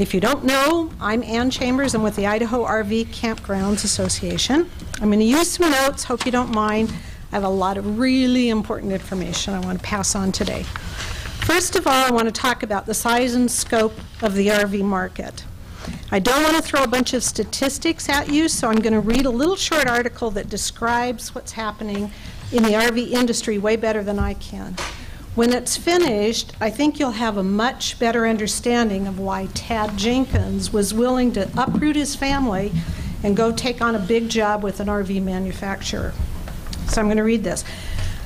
If you don't know, I'm Ann Chambers. I'm with the Idaho RV Campgrounds Association. I'm going to use some notes, hope you don't mind. I have a lot of really important information I want to pass on today. First of all, I want to talk about the size and scope of the RV market. I don't want to throw a bunch of statistics at you, so I'm going to read a little short article that describes what's happening in the RV industry way better than I can. When it's finished, I think you'll have a much better understanding of why Tad Jenkins was willing to uproot his family and go take on a big job with an RV manufacturer. So I'm going to read this.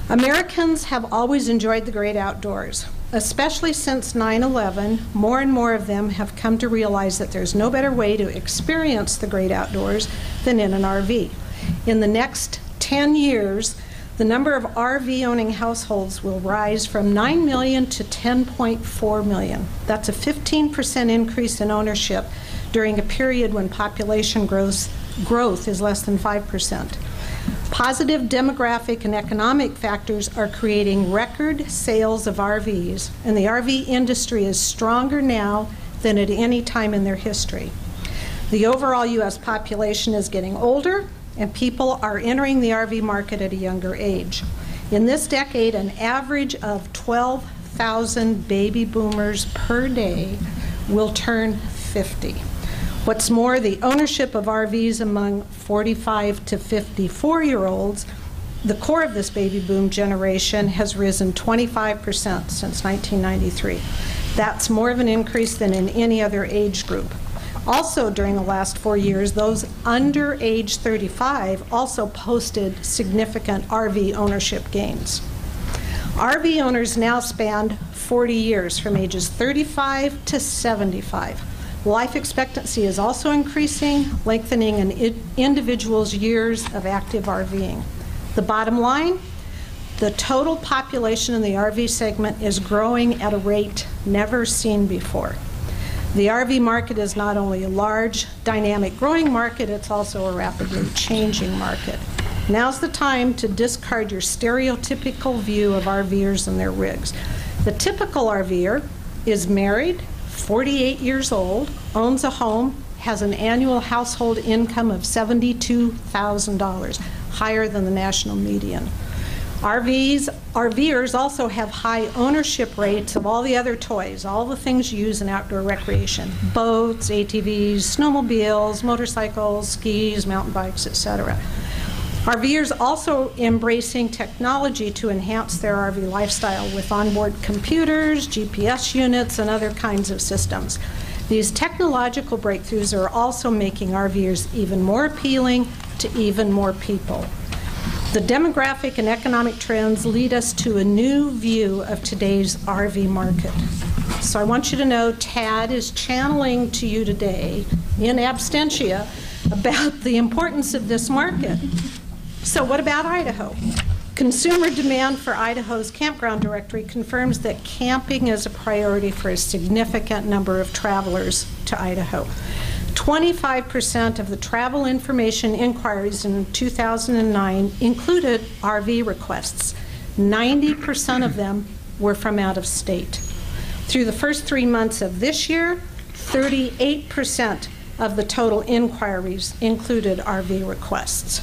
Americans have always enjoyed the great outdoors. Especially since 9/11, more and more of them have come to realize that there's no better way to experience the great outdoors than in an RV. In the next 10 years, the number of RV-owning households will rise from 9 million to 10.4 million. That's a 15% increase in ownership during a period when population growth is less than 5%. Positive demographic and economic factors are creating record sales of RVs, and the RV industry is stronger now than at any time in their history. The overall U.S. population is getting older, and people are entering the RV market at a younger age. In this decade, an average of 12,000 baby boomers per day will turn 50. What's more, the ownership of RVs among 45 to 54-year-olds, the core of this baby boom generation, has risen 25% since 1993. That's more of an increase than in any other age group. Also, during the last 4 years, those under age 35 also posted significant RV ownership gains. RV owners now span 40 years, from ages 35 to 75. Life expectancy is also increasing, lengthening an individual's years of active RVing. The bottom line, the total population in the RV segment is growing at a rate never seen before. The RV market is not only a large, dynamic, growing market, it's also a rapidly changing market. Now's the time to discard your stereotypical view of RVers and their rigs. The typical RVer is married, 48 years old, owns a home, has an annual household income of $72,000, higher than the national median. RVers also have high ownership rates of all the other toys, all the things you use in outdoor recreation: boats, ATVs, snowmobiles, motorcycles, skis, mountain bikes, etc. RVers also embracing technology to enhance their RV lifestyle with onboard computers, GPS units, and other kinds of systems. These technological breakthroughs are also making RVers even more appealing to even more people. The demographic and economic trends lead us to a new view of today's RV market. So I want you to know Tad is channeling to you today, in absentia, about the importance of this market. So what about Idaho? Consumer demand for Idaho's campground directory confirms that camping is a priority for a significant number of travelers to Idaho. 25% of the travel information inquiries in 2009 included RV requests. 90% of them were from out of state. Through the first 3 months of this year, 38% of the total inquiries included RV requests.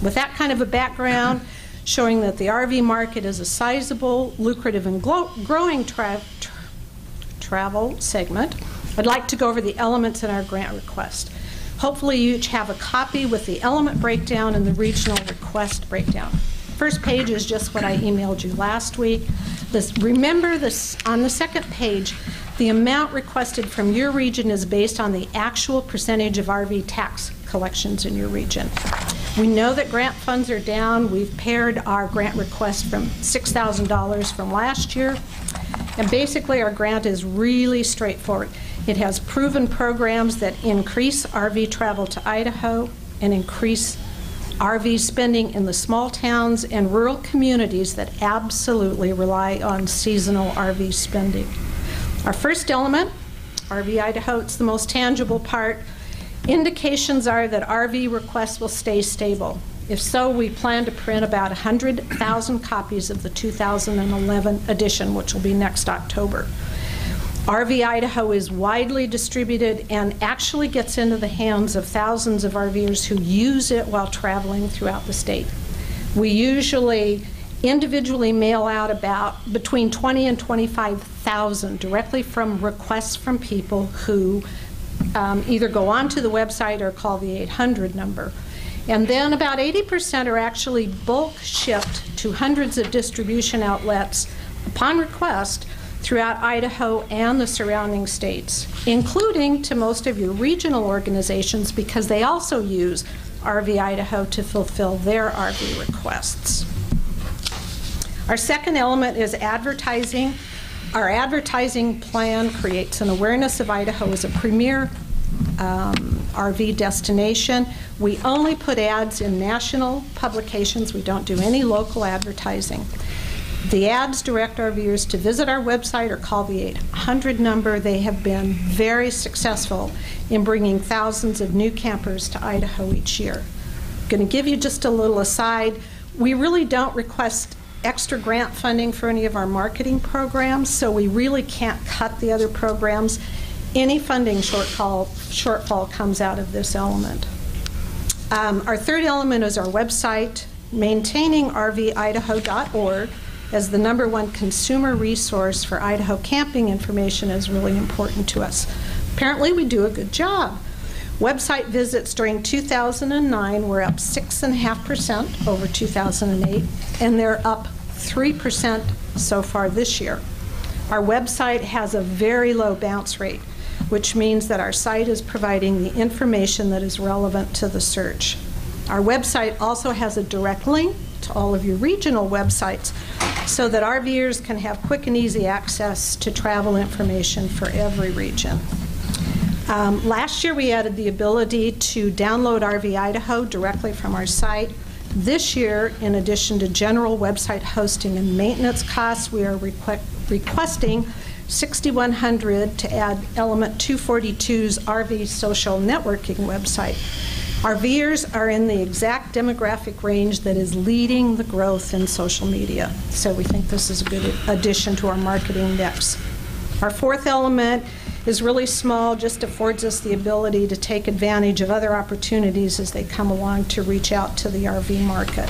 With that kind of a background, showing that the RV market is a sizable, lucrative, and growing travel segment, I'd like to go over the elements in our grant request. Hopefully you each have a copy with the element breakdown and the regional request breakdown. First page is just what I emailed you last week. Remember this, on the second page, the amount requested from your region is based on the actual percentage of RV tax collections in your region. We know that grant funds are down. We've pared our grant request from $6,000 from last year. And basically our grant is really straightforward. It has proven programs that increase RV travel to Idaho and increase RV spending in the small towns and rural communities that absolutely rely on seasonal RV spending. Our first element, RV Idaho, it's the most tangible part. Indications are that RV requests will stay stable. If so, we plan to print about 100,000 copies of the 2011 edition, which will be next October. RV Idaho is widely distributed and actually gets into the hands of thousands of RVers who use it while traveling throughout the state. We usually individually mail out about between 20 and 25,000 directly from requests from people who either go onto the website or call the 800 number. And then about 80% are actually bulk shipped to hundreds of distribution outlets upon request throughout Idaho and the surrounding states, including to most of your regional organizations, because they also use RV Idaho to fulfill their RV requests. Our second element is advertising. Our advertising plan creates an awareness of Idaho as a premier RV destination. We only put ads in national publications. We don't do any local advertising. The ads direct RVers to visit our website or call the 800 number. They have been very successful in bringing thousands of new campers to Idaho each year. I'm going to give you just a little aside. We really don't request extra grant funding for any of our marketing programs, so we really can't cut the other programs. Any funding shortfall comes out of this element. Our third element is our website. Maintaining rvidaho.org as the #1 consumer resource for Idaho camping information is really important to us. Apparently, we do a good job. Website visits during 2009 were up 6.5% over 2008, and they're up 3% so far this year. Our website has a very low bounce rate, which means that our site is providing the information that is relevant to the search. Our website also has a direct link to all of your regional websites so that RVers can have quick and easy access to travel information for every region. Last year we added the ability to download RV Idaho directly from our site. This year, in addition to general website hosting and maintenance costs, we are requesting $6,100 to add Element 242's RV social networking website. RVers are in the exact demographic range that is leading the growth in social media, so we think this is a good addition to our marketing mix. Our fourth element is really small, just affords us the ability to take advantage of other opportunities as they come along to reach out to the RV market.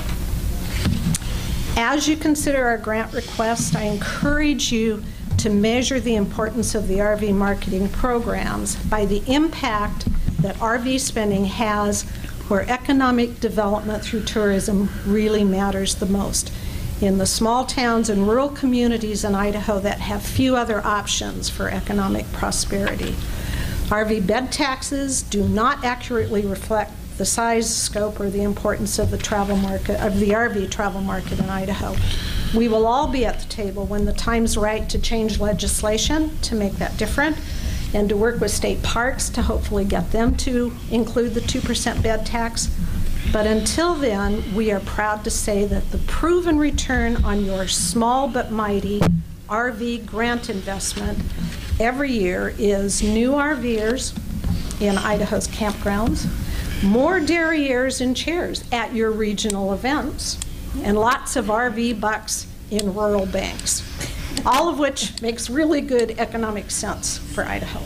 As you consider our grant request, I encourage you to measure the importance of the RV marketing programs by the impact that RV spending has where economic development through tourism really matters the most. In the small towns and rural communities in Idaho that have few other options for economic prosperity. RV bed taxes do not accurately reflect the size, scope, or the importance of the travel market, of the RV travel market in Idaho. We will all be at the table when the time's right to change legislation to make that different and to work with state parks to hopefully get them to include the 2% bed tax. But until then, we are proud to say that the proven return on your small but mighty RV grant investment every year is new RVers in Idaho's campgrounds, more derrieres and chairs at your regional events, and lots of RV bucks in rural banks, all of which makes really good economic sense for Idaho.